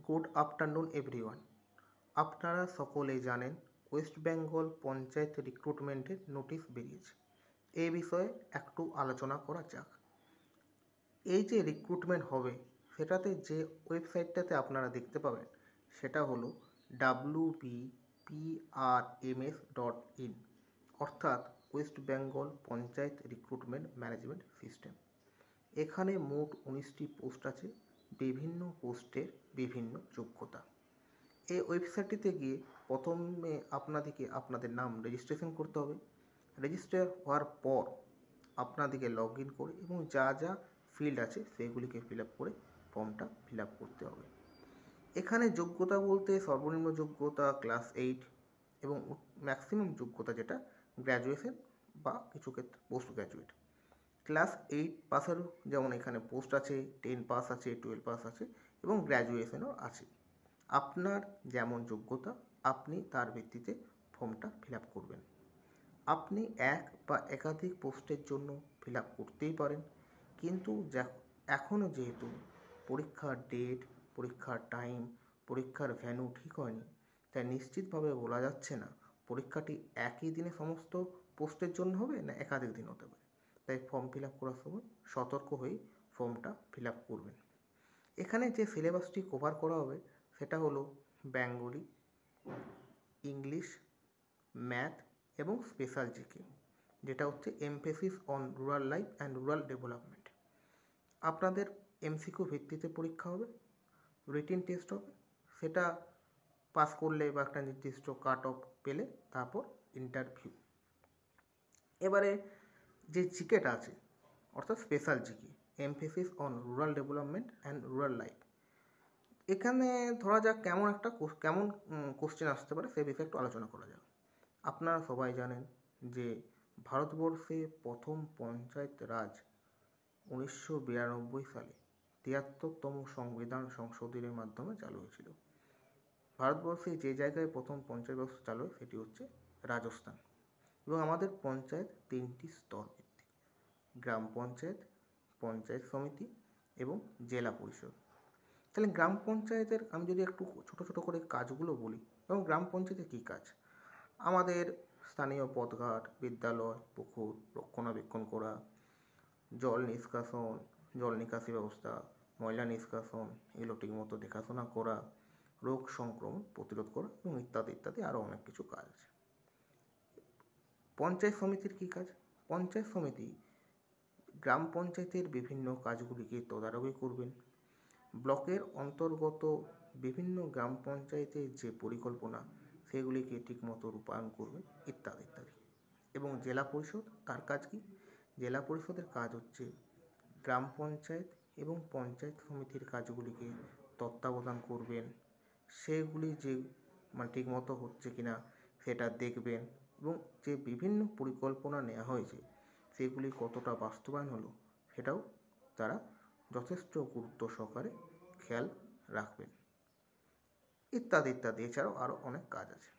Good afternoon everyone. আপনারা সকলেই জানেন ওয়েস্ট বেঙ্গল পঞ্চায়েত রিক্রুটমেন্টের নোটিশ বেরিয়েছে। এই বিষয়ে একটু আলোচনা করা যাক। এই যে রিক্রুটমেন্ট হবে সেটাতে যে ওয়েবসাইটটাতে আপনারা দেখতে পাবেন সেটা হলো wbprms.in, অর্থাৎ West Bengal panchayat recruitment management system. এখানে মোট 19টি পোস্ট আছে, বিভিন্ন পোস্টের বিভিন্ন যোগ্যতা। এই ওয়েবসাইটটিতে গিয়ে প্রথমে আপনাদের নাম রেজিস্ট্রেশন করতে হবে। রেজিস্টার হওয়ার পর আপনাদেরকে লগ ইন করে এবং যা যা ফিল্ড আছে সেগুলিকে ফিল আপ করে ফর্মটা ফিল আপ করতে হবে। এখানে যোগ্যতা বলতে সর্বনিম্ন যোগ্যতা ক্লাস 8 এবং ম্যাক্সিমাম যোগ্যতা যেটা গ্র্যাজুয়েশন বা কিছু ক্ষেত্রে পোস্ট গ্র্যাজুয়েট। ক্লাস 8 পাসেরও যেমন এখানে পোস্ট আছে, 10 পাস আছে, 12 পাস আছে এবং গ্র্যাজুয়েশনও আছে। আপনার যেমন যোগ্যতা আপনি তার ভিত্তিতে ফর্মটা ফিল আপ করবেন। আপনি এক বা একাধিক পোস্টের জন্য ফিল আপ করতেই পারেন, কিন্তু এখনও যেহেতু পরীক্ষার ডেট, পরীক্ষার টাইম, পরীক্ষার ভ্যান্যু ঠিক হয়নি, তাই নিশ্চিতভাবে বলা যাচ্ছে না পরীক্ষাটি একই দিনে সমস্ত পোস্টের জন্য হবে না একাধিক দিন হতে পারে। তাই ফর্ম ফিল আপ করার সময় সতর্ক হয়েই ফর্মটা ফিল আপ করবেন। এখানে যে সিলেবাসটি কভার করা হবে সেটা হলো বেঙ্গলি, ইংলিশ, ম্যাথ এবং স্পেশাল জিকে, যেটা হচ্ছে emphasis on rural life and rural development. আপনাদের এমসিকিউ ভিত্তিতে পরীক্ষা হবে, রিটিন টেস্ট হবে, সেটা পাস করলে বা একটা নির্দিষ্ট কাট অফ পেলে তারপর ইন্টারভিউ। এবারে যে জিকেটা আছে অর্থাৎ special GK, emphasis on rural development and rural life, এখানে ধরা যাক কেমন কোশ্চেন আসতে পারে সে বিষয়ে একটু আলোচনা করা যাক। আপনারা সবাই জানেন যে ভারতবর্ষে প্রথম পঞ্চায়েত রাজ 1992 সালে 73তম সংবিধান সংশোধনের মাধ্যমে চালু হয়েছিল। ভারতবর্ষে যে জায়গায় প্রথম পঞ্চায়েত ব্যবস্থা চালু হয় সেটি হচ্ছে রাজস্থান। এবং আমাদের পঞ্চায়েত 3টি স্তর ভিত্তিক: গ্রাম পঞ্চায়েত, পঞ্চায়েত সমিতি এবং জেলা পরিষদ। তাহলে গ্রাম পঞ্চায়েতের আমি যদি একটু ছোট ছোট করে কাজগুলো বলি, এবং গ্রাম পঞ্চায়েতের কী কাজ, আমাদের স্থানীয় পথঘাট, বিদ্যালয়, পুকুর রক্ষণাবেক্ষণ করা, জল নিষ্কাশন, জল নিকাশি ব্যবস্থা, ময়লা নিষ্কাশন এগুলো ঠিকমতো দেখাশোনা করা, রোগ সংক্রমণ প্রতিরোধ করা এবং ইত্যাদি ইত্যাদি আরও অনেক কিছু কাজ আছে। পঞ্চায়েত সমিতির কী কাজ? পঞ্চায়েত সমিতি গ্রাম পঞ্চায়েতের বিভিন্ন কাজগুলিকে তদারকি করবেন, ব্লকের অন্তর্গত বিভিন্ন গ্রাম পঞ্চায়েতের যে পরিকল্পনা সেগুলিকে ঠিকমতো রূপায়ণ করবে ইত্যাদি ইত্যাদি। এবং জেলা পরিষদ, তার কাজ কি? জেলা পরিষদের কাজ হচ্ছে গ্রাম পঞ্চায়েত এবং পঞ্চায়েত সমিতির কাজগুলিকে তত্ত্বাবধান করবেন, সেগুলি যে ঠিকমতো হচ্ছে কিনা সেটা দেখবেন, এবং যে বিভিন্ন পরিকল্পনা নেওয়া হয়েছে সেগুলি কতটা বাস্তবায়ন হলো সেটাও তারা যথেষ্ট গুরুত্ব সহকারে খেয়াল রাখবেন ইত্যাদি ইত্যাদি। এছাড়াও আরও অনেক কাজ আছে।